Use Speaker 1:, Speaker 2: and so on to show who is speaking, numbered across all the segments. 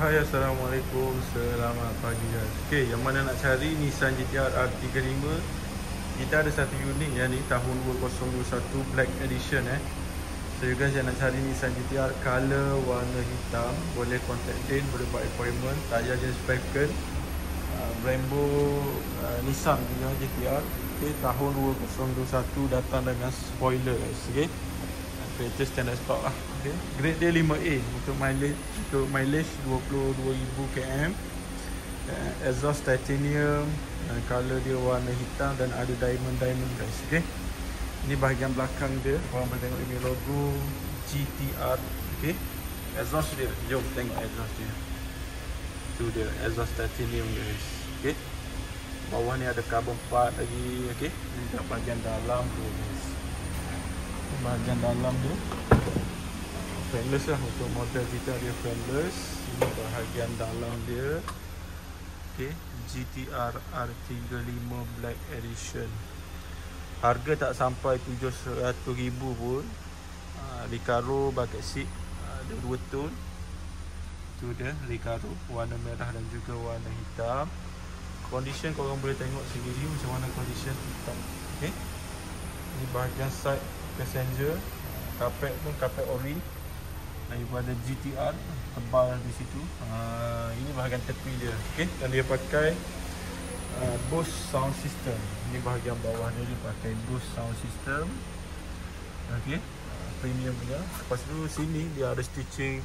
Speaker 1: Hai, Assalamualaikum, selamat pagi guys. Okay, yang mana nak cari Nissan GT-R R35, kita ada satu unit yang ni tahun 2021 Black Edition So you guys yang nak cari Nissan GT-R color warna hitam, boleh contact Din, boleh buat appointment. Tayar jenis Falcon, Brembo, Nissan juga GT-R. Okay, tahun 2021, datang dengan spoiler guys. Okay, kereta standard stock lah. Okay. Grade dia 5A untuk mileage 22,000 km. Exhaust titanium, color dia warna hitam dan ada diamond guys. Okay. Ini bahagian belakang dia, korang boleh tengok ini logo GT-R. Okay. Exhaust dia, jom tengok exhaust dia. Tu dia exhaust titanium guys. Okay. Bawah ni ada carbon part lagi. Okay. Ini bahagian dalam tu guys. Bahagian dalam dia frameless lah, untuk model kita dia frameless. Ini bahagian dalam dia. Okay, GT-R R35 Black Edition. Harga tak sampai 700,000 pun. Recaro bucket seat, ada 2 tone. Tu dia Recaro, warna merah dan juga warna hitam. Condition korang boleh tengok sendiri macam mana condition hitam. Okay, ini bahagian side passenger. Kapet pun kapet ori daripada GT-R, tebal di situ. Ini bahagian tepi dia. Okay, dan dia pakai Bose sound system. Ini bahagian bawah dia pakai Bose sound system. Okay, premium punya. Lepas tu sini dia ada stitching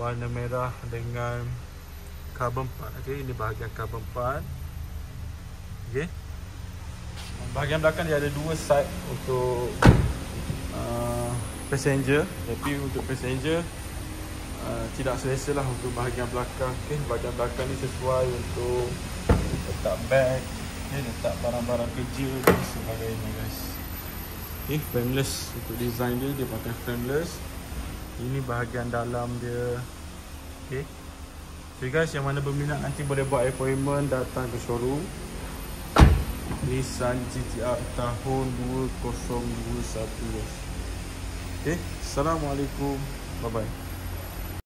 Speaker 1: warna merah dengan carbon part. Okay, ini bahagian carbon part. Okay, bahagian belakang dia ada 2 side untuk passenger, tapi untuk passenger tidak selesa lah untuk bahagian belakang. Okay, bahagian belakang ni sesuai untuk letak bag, letak barang-barang kerja dan sebagainya guys. Okay, frameless untuk design dia, dia pakai frameless. Ini bahagian dalam dia. Okay, so guys yang mana berminat nanti boleh buat appointment, datang ke showroom Nissan GT-R tahun 2021 guys. Okay, Assalamualaikum, bye bye.